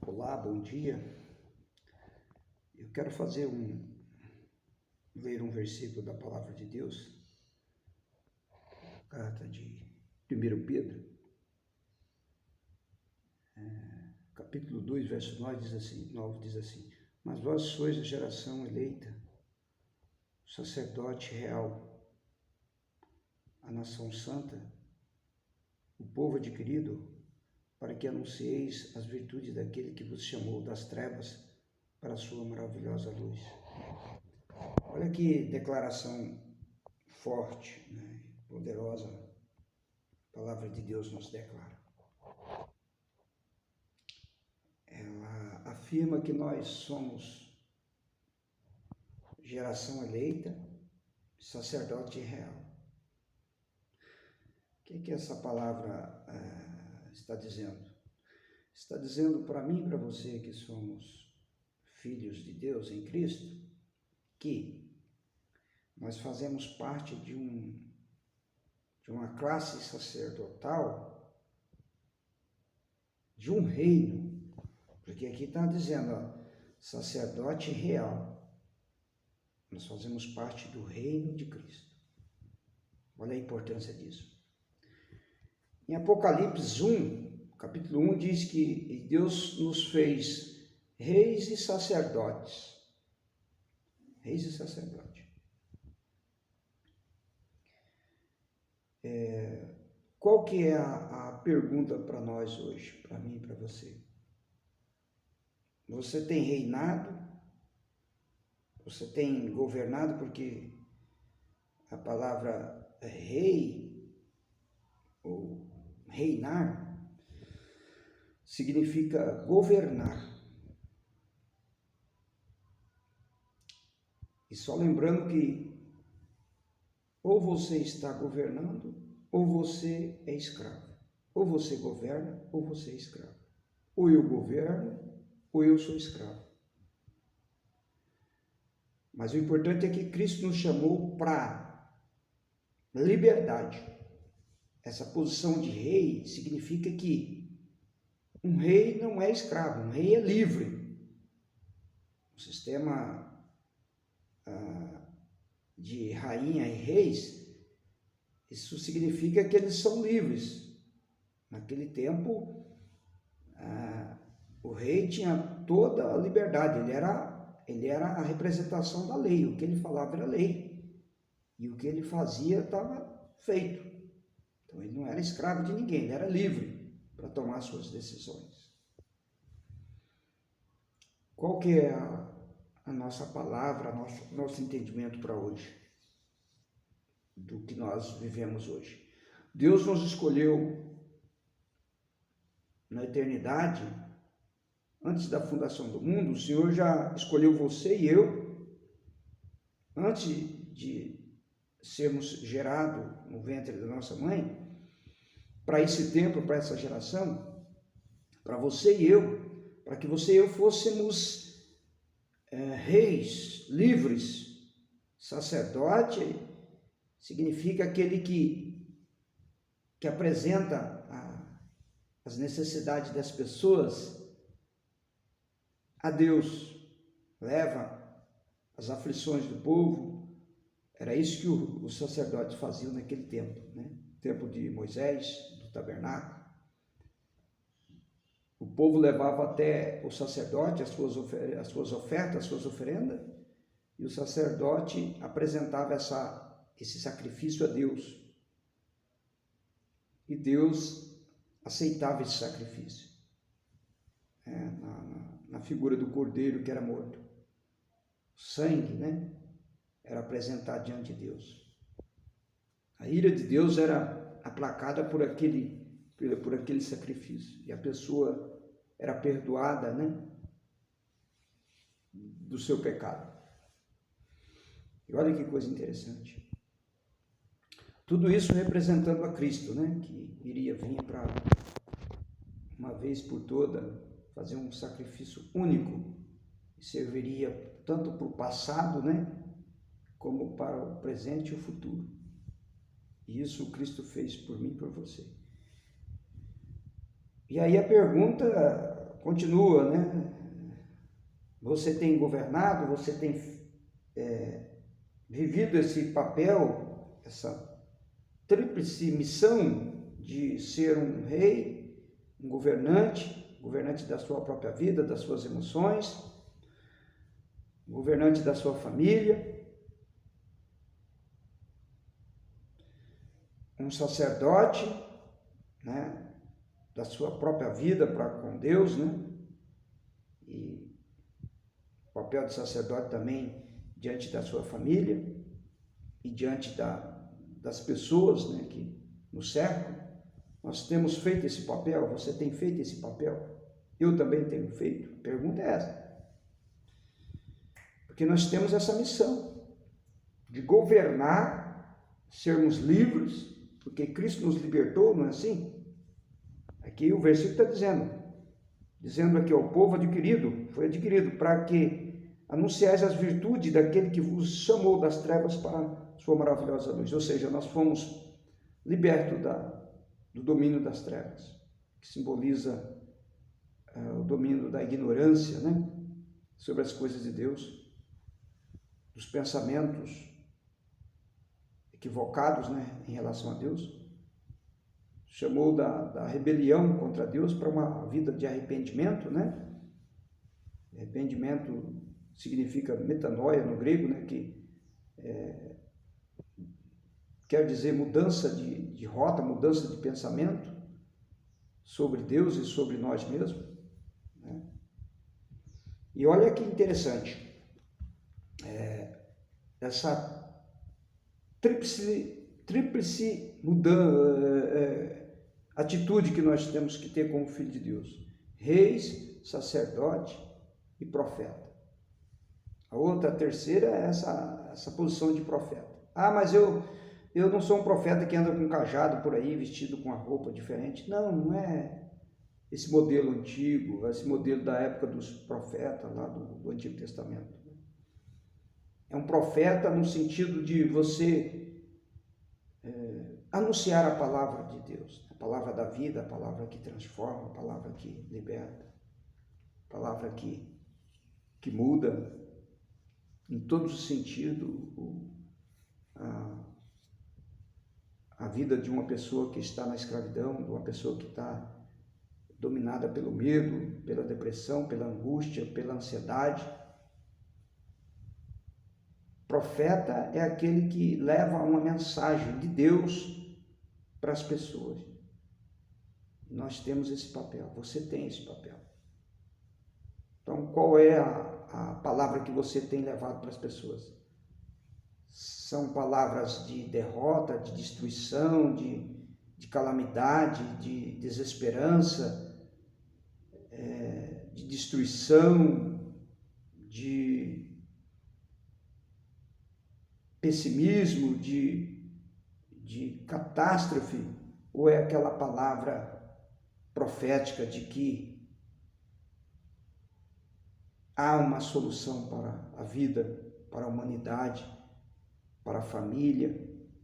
Olá, bom dia. Eu quero ler um versículo da Palavra de Deus, carta de 1 Pedro, capítulo 2, verso 9 diz assim: Mas vós sois a geração eleita, o sacerdote real, a nação santa, o povo adquirido, para que anuncieis as virtudes daquele que vos chamou das trevas para a sua maravilhosa luz. Olha que declaração forte, né? Poderosa, a palavra de Deus nos declara. Ela afirma que nós somos geração eleita, sacerdote real. O que essa palavra está dizendo? Está dizendo para mim e para você que somos filhos de Deus em Cristo, que nós fazemos parte de uma classe sacerdotal, de um reino, porque aqui está dizendo, sacerdote real. Nós fazemos parte do reino de Cristo. Olha a importância disso. Em Apocalipse 1, capítulo 1, diz que Deus nos fez reis e sacerdotes. Reis e sacerdotes. Qual que é a pergunta para nós hoje, para mim e para você? Você tem reinado? Você tem governado? Porque a palavra rei, ou reinar, significa governar. E só lembrando que ou você está governando, ou você é escravo. Ou você governa, ou você é escravo. Ou eu governo, ou eu sou escravo. Mas o importante é que Cristo nos chamou para liberdade. Essa posição de rei significa que um rei não é escravo, um rei é livre. O sistema de rainha e reis, isso significa que eles são livres. Naquele tempo, o rei tinha toda a liberdade, ele era a representação da lei, o que ele falava era lei, e o que ele fazia estava feito. Então ele não era escravo de ninguém, ele era livre para tomar suas decisões. Qual que é a nossa palavra, nosso entendimento para hoje, do que nós vivemos hoje? Deus nos escolheu na eternidade, antes da fundação do mundo. O Senhor já escolheu você e eu, antes de sermos gerados no ventre da nossa mãe, para esse tempo, para essa geração, para você e eu, para que você e eu fôssemos reis, livres. Sacerdote significa aquele que apresenta as necessidades das pessoas a Deus, leva as aflições do povo. Era isso que os sacerdotes faziam naquele tempo, né? Tempo de Moisés, do tabernáculo. O povo levava até o sacerdote as suas ofertas, as suas oferendas, e o sacerdote apresentava esse sacrifício a Deus. E Deus aceitava esse sacrifício, na figura do cordeiro que era morto. O sangue, né, era apresentado diante de Deus. A ira de Deus era aplacada por aquele sacrifício, e a pessoa era perdoada, né, do seu pecado. E olha que coisa interessante. Tudo isso representando a Cristo, né, que iria vir para, uma vez por toda, fazer um sacrifício único, que serviria tanto para o passado, né, como para o presente e o futuro. E isso Cristo fez por mim e por você. E aí a pergunta continua, né? Você tem governado, você tem vivido esse papel, essa tríplice missão de ser um rei, um governante da sua própria vida, das suas emoções, governante da sua família, um sacerdote, né, da sua própria vida para com Deus, né? E o papel de sacerdote também diante da sua família e diante das pessoas, né, que nos cercam. Nós temos feito esse papel, você tem feito esse papel, eu também tenho feito. A pergunta é essa. Porque nós temos essa missão de governar, sermos livres, porque Cristo nos libertou, não é assim? Aqui o versículo está dizendo aqui, o povo adquirido, foi adquirido para que anunciais as virtudes daquele que vos chamou das trevas para a sua maravilhosa luz. Ou seja, nós fomos libertos do domínio das trevas, que simboliza o domínio da ignorância, né, sobre as coisas de Deus, dos pensamentos equivocados, né, em relação a Deus. Chamou da rebelião contra Deus para uma vida de arrependimento, né? Arrependimento significa metanoia no grego, né? Que quer dizer mudança de rota, mudança de pensamento sobre Deus e sobre nós mesmos, né? E olha que interessante, essa tríplice atitude que nós temos que ter como filho de Deus: reis, sacerdote e profeta. A terceira é essa posição de profeta. Ah, mas eu não sou um profeta que anda com um cajado por aí, vestido com uma roupa diferente. Não é esse modelo antigo, esse modelo da época dos profetas lá do Antigo Testamento. É um profeta no sentido de você anunciar a palavra de Deus, a palavra da vida, a palavra que transforma, a palavra que liberta, a palavra que muda em todos os sentidos a vida de uma pessoa que está na escravidão, de uma pessoa que está dominada pelo medo, pela depressão, pela angústia, pela ansiedade. Profeta é aquele que leva uma mensagem de Deus para as pessoas. Nós temos esse papel, você tem esse papel. Então, qual é a palavra que você tem levado para as pessoas? São palavras de derrota, de destruição, de calamidade, de desesperança, de destruição, de pessimismo, de catástrofe, ou é aquela palavra profética de que há uma solução para a vida, para a humanidade, para a família,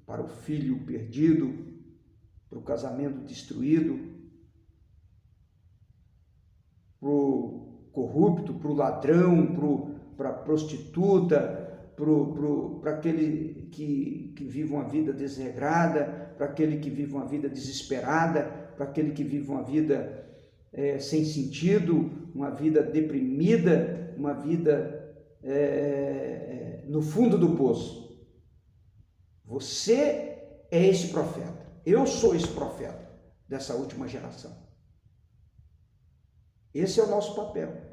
para o filho perdido, para o casamento destruído, para o corrupto, para o ladrão, para a prostituta, para aquele que vive uma vida desregrada, para aquele que vive uma vida desesperada, para aquele que vive uma vida sem sentido, uma vida deprimida, uma vida no fundo do poço. Você é esse profeta. Eu sou esse profeta dessa última geração. Esse é o nosso papel.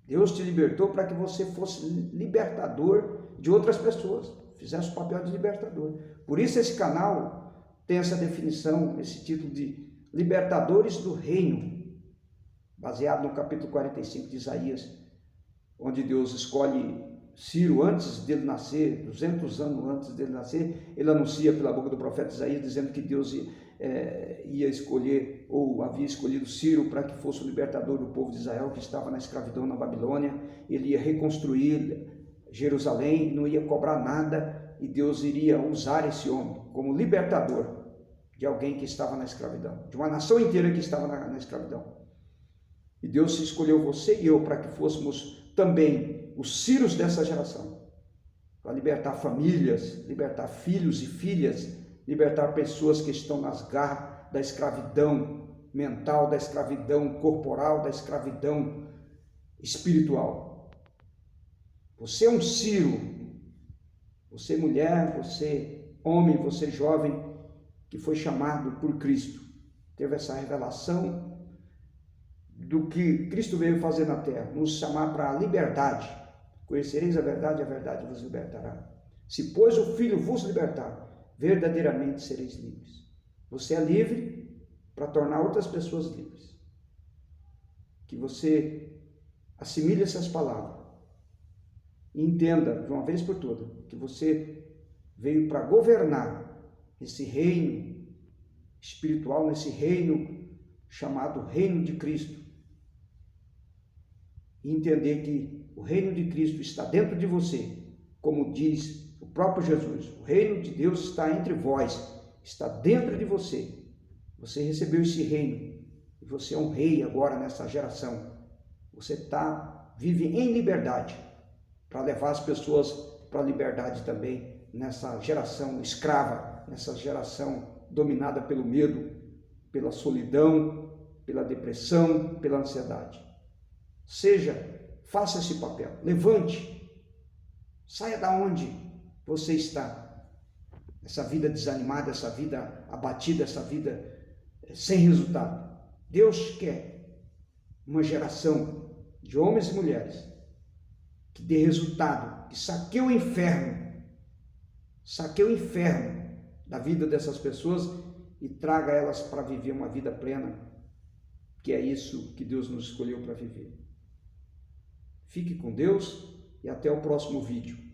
Deus te libertou para que você fosse libertador de outras pessoas, fizesse o papel de libertador. Por isso esse canal tem essa definição, esse título de Libertadores do Reino, baseado no capítulo 45 de Isaías, onde Deus escolhe Ciro antes dele nascer, 200 anos antes dele nascer. Ele anuncia pela boca do profeta Isaías, dizendo que Deus ia escolher, ou havia escolhido Ciro para que fosse o libertador do povo de Israel, que estava na escravidão na Babilônia. Ele ia reconstruir Jerusalém, não ia cobrar nada, e Deus iria usar esse homem como libertador de alguém que estava na escravidão, de uma nação inteira que estava na escravidão. E Deus escolheu você e eu para que fôssemos também os Ciros dessa geração, para libertar famílias, libertar filhos e filhas, libertar pessoas que estão nas garras da escravidão mental, da escravidão corporal, da escravidão espiritual. Você é um Ciro, você mulher, você homem, você jovem, que foi chamado por Cristo, teve essa revelação do que Cristo veio fazer na terra, nos chamar para a liberdade. Conhecereis a verdade vos libertará. Se, pois, o Filho vos libertar, verdadeiramente sereis livres. Você é livre para tornar outras pessoas livres. Que você assimile essas palavras e entenda, de uma vez por todas, que você veio para governar esse reino espiritual, nesse reino chamado Reino de Cristo. E entender que o reino de Cristo está dentro de você, como diz o próprio Jesus. O reino de Deus está entre vós, está dentro de você. Você recebeu esse reino e você é um rei agora nessa geração. Você vive em liberdade para levar as pessoas para a liberdade também nessa geração escrava, nessa geração dominada pelo medo, pela solidão, pela depressão, pela ansiedade. Faça esse papel, levante, saia da onde você está, essa vida desanimada, essa vida abatida, essa vida sem resultado. Deus quer uma geração de homens e mulheres que dê resultado, que saqueie o inferno da vida dessas pessoas e traga elas para viver uma vida plena, que é isso que Deus nos escolheu para viver. Fique com Deus e até o próximo vídeo.